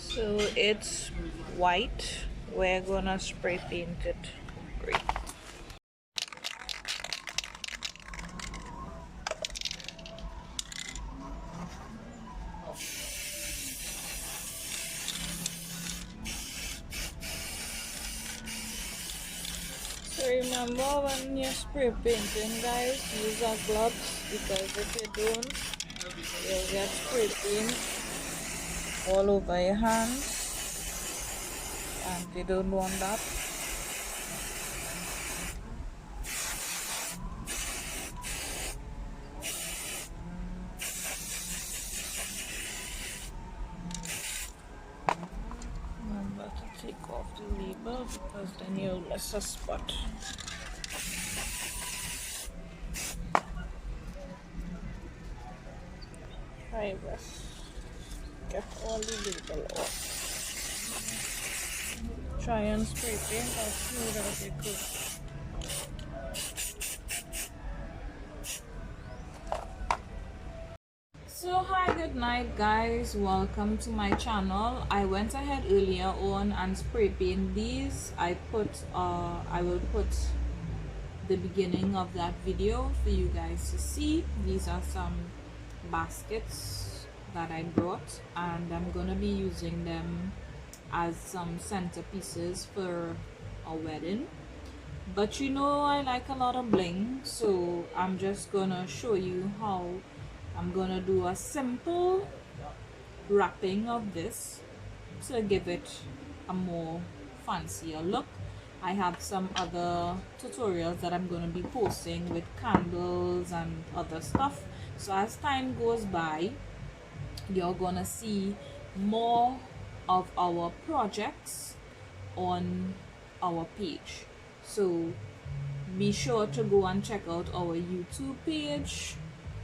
So it's white. We're gonna spray paint it green. So remember, when you're spray painting, guys, use your gloves, because if you don't, you'll get spray paint all over your hands, and you don't want that. Remember to take off the label, because then you'll miss a spot. Try this. Get all the label off. Try and spray paint as smooth as you could. So hi, good night guys, welcome to my channel. I went ahead earlier on and spray paint these. I will put the beginning of that video for you guys to see. These are some baskets that I brought, and I'm gonna be using them as some centerpieces for a wedding. But you know, I like a lot of bling, so I'm just gonna show you how I'm gonna do a simple wrapping of this to give it a more fancier look. I have some other tutorials that I'm going to be posting with candles and other stuff, so as time goes by, you're gonna see more of our projects on our page. So be sure to go and check out our YouTube page,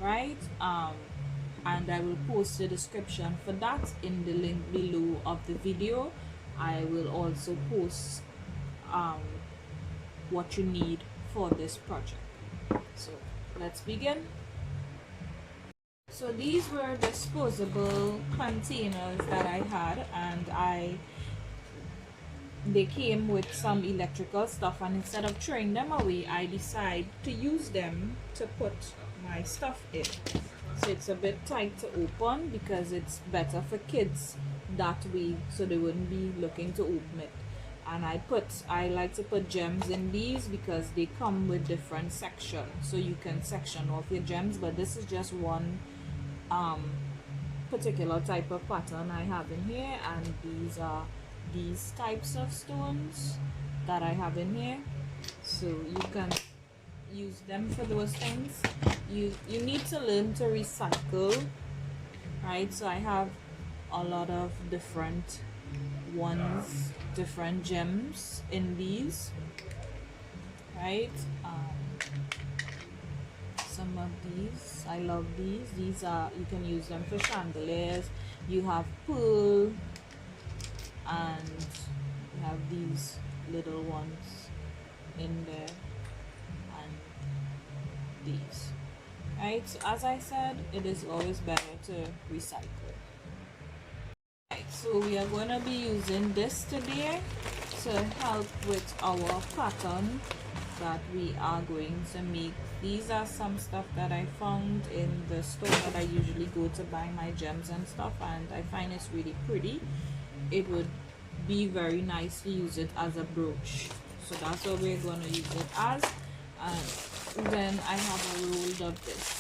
right? And I will post the description for that in the link below of the video. I will also post what you need for this project. So let's begin. So these were disposable containers that I had, and they came with some electrical stuff, and instead of throwing them away, I decided to use them to put my stuff in. So it's a bit tight to open because it's better for kids that way, so they wouldn't be looking to open it. And I like to put gems in these because they come with different sections, so you can section off your gems, but this is just one particular type of pattern I have in here, and these are these types of stones that I have in here, so you can use them for those things. You need to learn to recycle, right? So I have a lot of different ones, different gems in these, right? Some of these, I love these are, you can use them for chandeliers. You have pearl, and you have these little ones in there, and these, right? So as I said, it is always better to recycle. Right, so we are going to be using this today to help with our pattern that we are going to make. These are some stuff that I found in the store that I usually go to buy my gems and stuff, and I find it's really pretty. It would be very nice to use it as a brooch, so that's what we're going to use it as. And then I have a roll of this.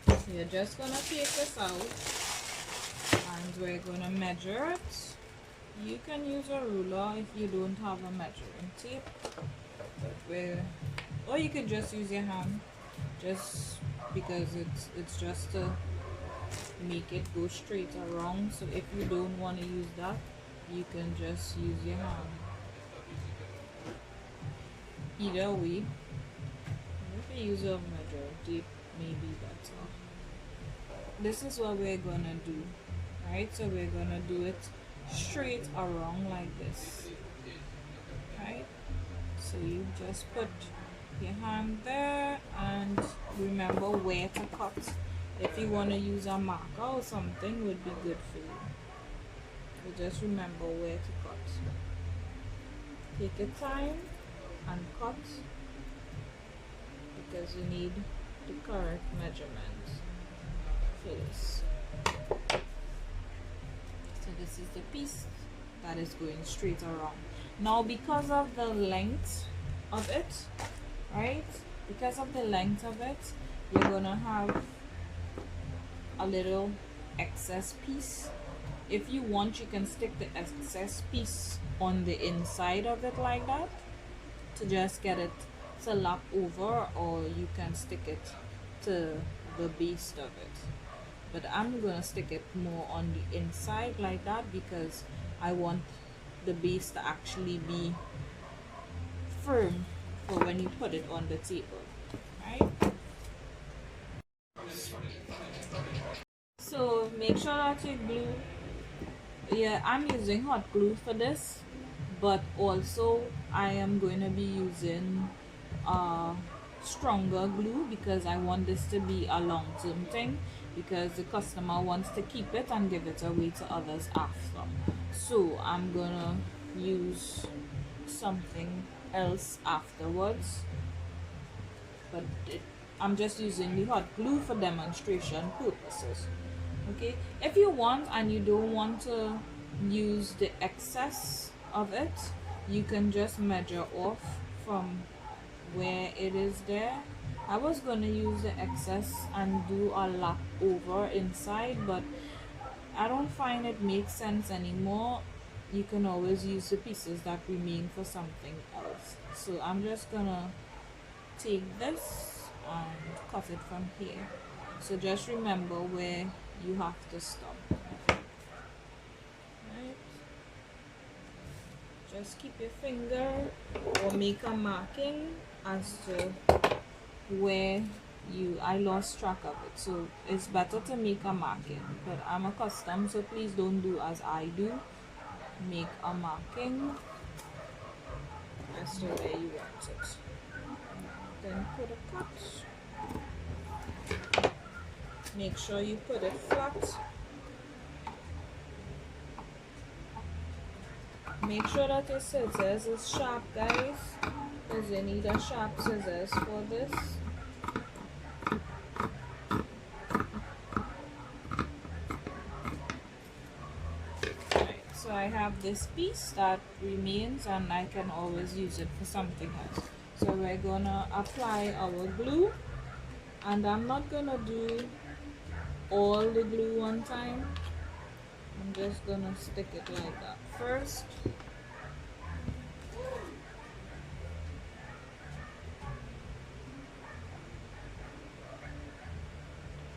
So you're just going to take this out, and we're going to measure it. You can use a ruler if you don't have a measuring tape, or you could just use your hand, just because it's just to make it go straight or wrong. So if you don't want to use that, you can just use your hand. Either way, if you use a measuring tape, maybe better. This is what we're gonna do, right? So we're gonna do it straight or wrong like this, right? So you just put your hand there, and remember where to cut. If you want to use a marker or something, would be good for you. But just remember where to cut. Take your time and cut, because you need the correct measurement for this. So this is the piece that is going straight around. Now because of the length of it, right, because of the length of it, you're gonna have a little excess piece. If you want, you can stick the excess piece on the inside of it like that to just get it to lap over, or you can stick it to the base of it. But I'm gonna stick it more on the inside like that because I want the base to actually be firm for when you put it on the table, right? So make sure that you glue. Yeah, I'm using hot glue for this, but also I am going to be using stronger glue because I want this to be a long-term thing, because the customer wants to keep it and give it away to others after. So I'm gonna use something else afterwards, but I'm just using the hot glue for demonstration purposes. Okay, if you want and you don't want to use the excess of it, you can just measure off from where it is there. I was gonna use the excess and do a lap over inside, but I don't find it makes sense anymore. You can always use the pieces that remain for something else. So I'm just gonna take this and cut it from here. So just remember where you have to stop. Right? Just keep your finger or make a marking as to where I lost track of it. So it's better to make a marking, but I'm accustomed, so please don't do as I do. Make a marking as to where you want it. Then put a cut. Make sure you put it flat. Make sure that your scissors is sharp, guys, because you need a sharp scissors for this. Right, so I have this piece that remains and I can always use it for something else. So we're gonna apply our glue, and I'm not gonna do all the glue one time. I'm just gonna stick it like that first.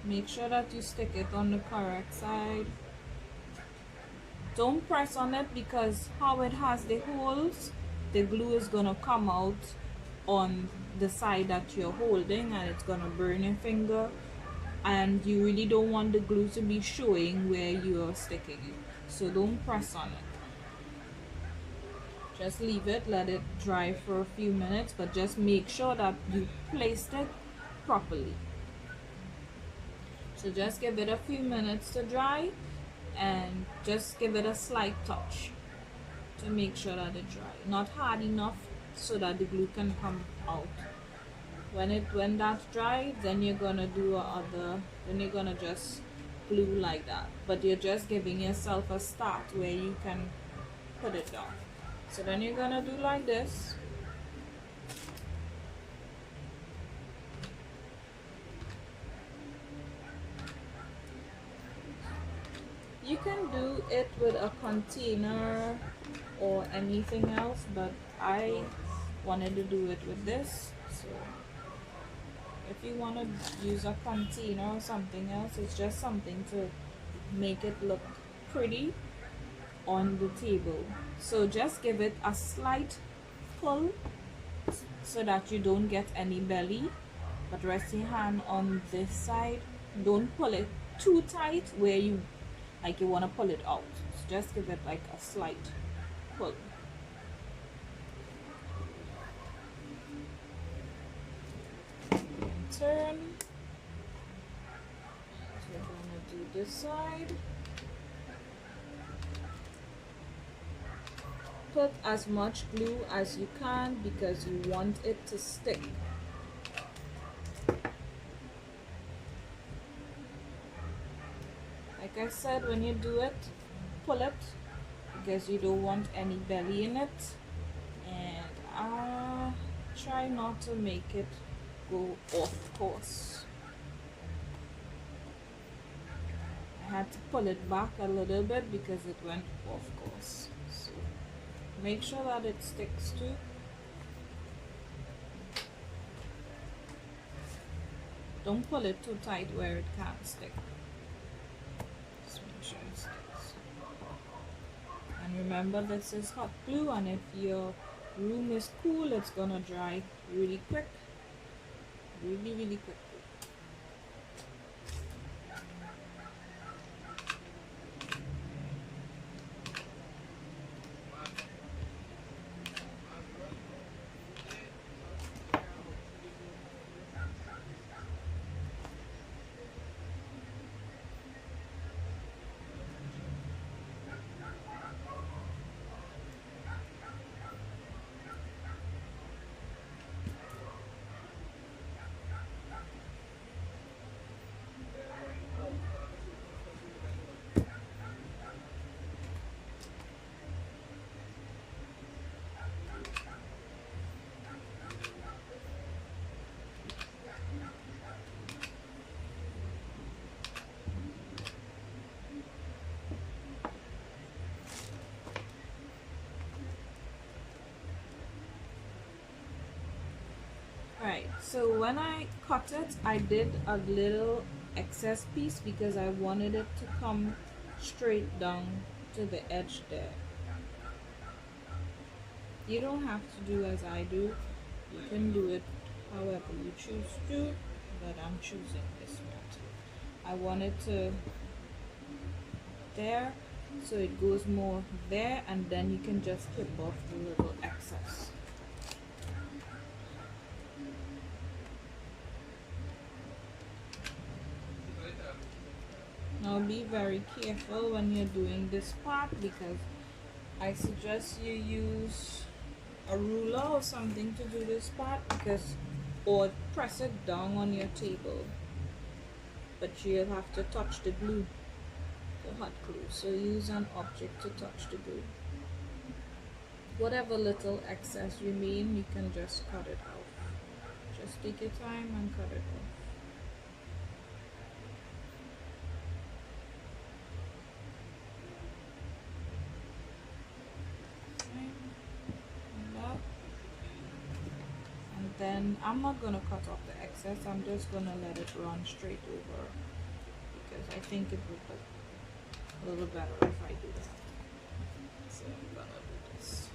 Make sure that you stick it on the correct side. Don't press on it, because how it has the holes, the glue is gonna come out on the side that you're holding and it's gonna burn your finger, and you really don't want the glue to be showing where you're sticking it. So don't press on it. Just leave it, let it dry for a few minutes, but just make sure that you placed it properly. So just give it a few minutes to dry, and just give it a slight touch to make sure that it dry. Not hard enough so that the glue can come out. When that's dry, then you're gonna do then you're gonna just glue like that. But you're just giving yourself a start where you can put it down. So then you're gonna do like this. You can do it with a container or anything else, but I wanted to do it with this. So if you want to use a container or something else, it's just something to make it look pretty on the table. So just give it a slight pull so that you don't get any belly, but rest your hand on this side. Don't pull it too tight where you want to pull it out. So just give it like a slight pull. Turn. this side. Put as much glue as you can because you want it to stick. Like I said, when you do it, pull it because you don't want any belly in it, and try not to make it go off course. I had to pull it back a little bit because it went off course. So make sure that it sticks to. Don't pull it too tight where it can't stick. Just make sure it sticks. And remember, this is hot glue, and if your room is cool, it's gonna dry really quick. Really quickly. Right, so when I cut it, I did a little excess piece because I wanted it to come straight down to the edge there. You don't have to do as I do. You can do it however you choose to, but I'm choosing this method. I want it to there, so it goes more there, and then you can just clip off the little excess. Now be very careful when you're doing this part, because I suggest you use a ruler or something to do this part, or press it down on your table, but you'll have to touch the glue, the hot glue, so use an object to touch the glue. Whatever little excess remain, you can just cut it off. Just take your time and cut it off. Then I'm not gonna cut off the excess, I'm just gonna let it run straight over, because I think it would look a little better if I do that. So I'm gonna do this.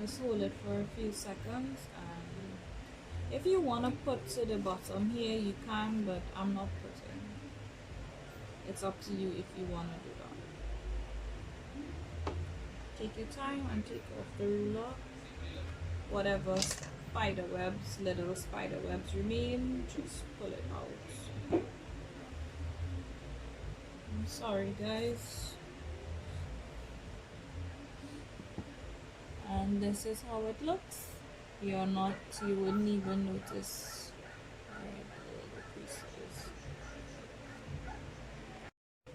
Just hold it for a few seconds, and if you want to put to the bottom here, you can, but I'm not putting. It's up to you if you want to do that. Take your time and take off the ruler. Whatever spider webs, little spider webs remain, just pull it out. I'm sorry, guys. And this is how it looks. You wouldn't even notice where the little piece is.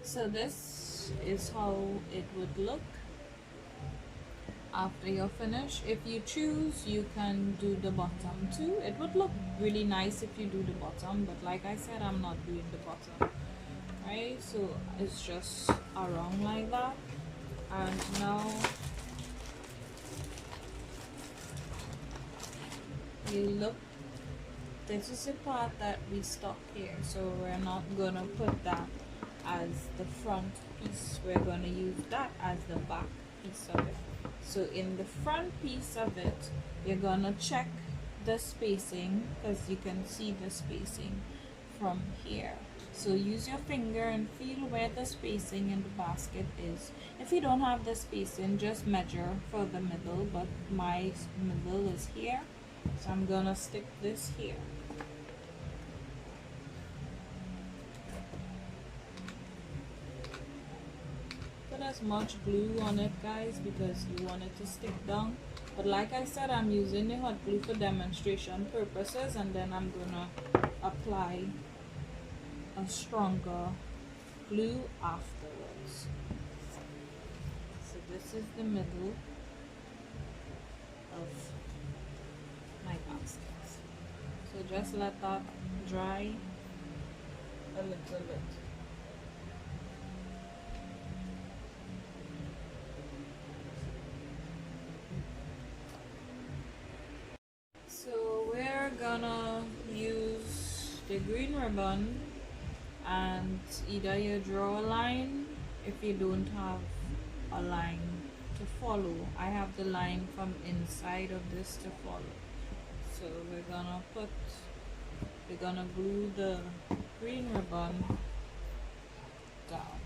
So this is how it would look after you're finished. If you choose, you can do the bottom too. It would look really nice if you do the bottom, but like I said, I'm not doing the bottom. Right, so it's just around like that. And now you look, this is the part that we stop here, so we're not gonna put that as the front piece, we're gonna use that as the back piece of it. So in the front piece of it, you're gonna check the spacing, because you can see the spacing from here. So use your finger and feel where the spacing in the basket is. If If you don't have the spacing, just measure for the middle, but my middle is here, so I'm gonna stick this here. Put as much glue on it, guys, because you want it to stick down. But like I said, I'm using the hot glue for demonstration purposes, and then I'm gonna apply a stronger glue afterwards. So this is the middle of my basket. So just let that dry a little bit. So we're gonna use the green ribbon, and either you draw a line if you don't have a line to follow. I have the line from inside of this to follow. So we're gonna glue the green ribbon down.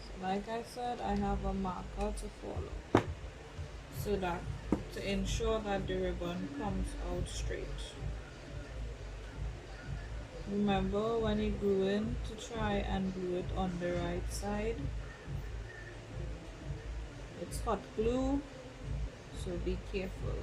So like I said, I have a marker to follow, so that to ensure that the ribbon comes out straight. Remember, when you glue in, to try and glue it on the right side. It's hot glue, so be careful.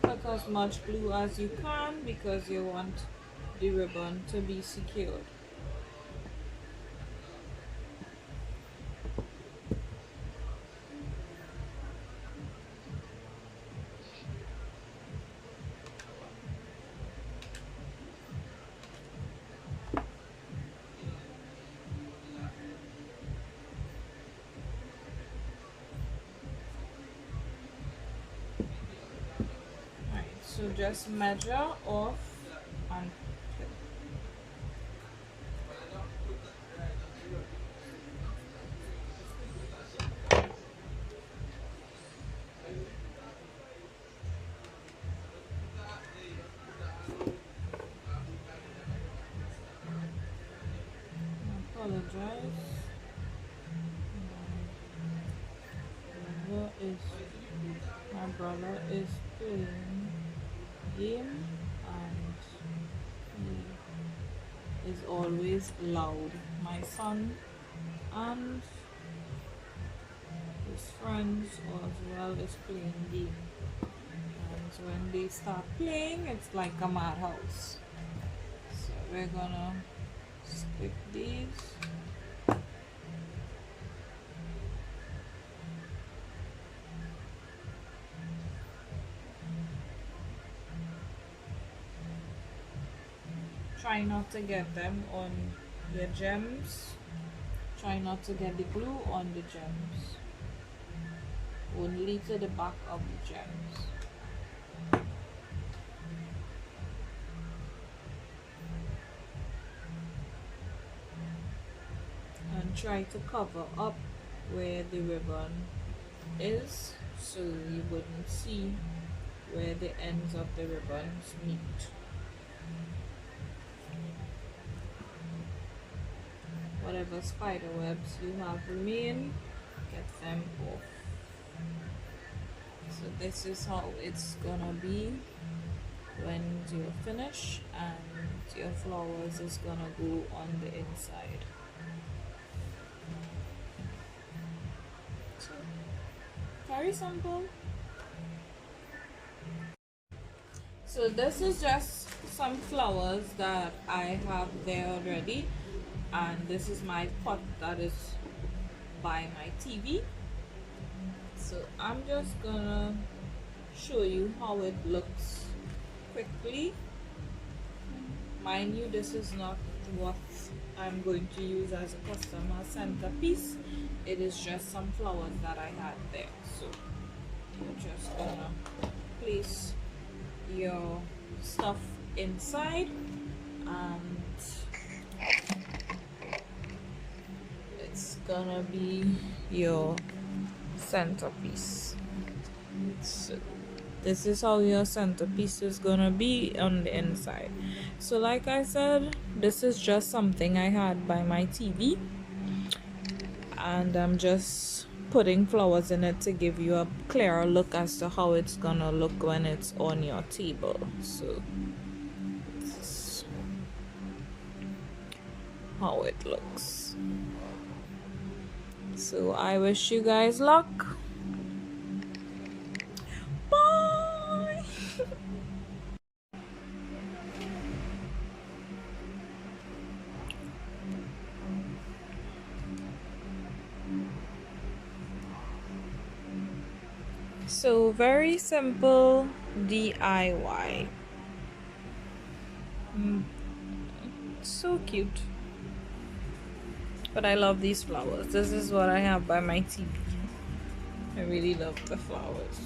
Put as much glue as you can because you want the ribbon to be secured. So just measure off and clip. I apologize. My brother is playing game, and he is always loud. My son and his friends as well is playing game, and when they start playing, it's like a madhouse. So we're gonna stick these. Try not to get them on the gems. Try not to get the glue on the gems. Only to the back of the gems. And try to cover up where the ribbon is, so you wouldn't see where the ends of the ribbons meet. Whatever spider webs you have remain, get them off. So this is how it's gonna be when you finish, and your flowers is gonna go on the inside. So very simple. So this is just some flowers that I have there already, and this is my pot that is by my TV. So I'm just gonna show you how it looks quickly. Mind you, this is not what I'm going to use as a customer centerpiece. It is just some flowers that I had there. So you're just gonna place your stuff inside, and it's gonna be your centerpiece. So this is how your centerpiece is gonna be on the inside. So like I said, this is just something I had by my TV, and I'm just putting flowers in it to give you a clearer look as to how it's gonna look when it's on your table. So this is how it looks. So I wish you guys luck. Bye. So very simple DIY. So cute. But I love these flowers. This is what I have by my TV. I really love the flowers.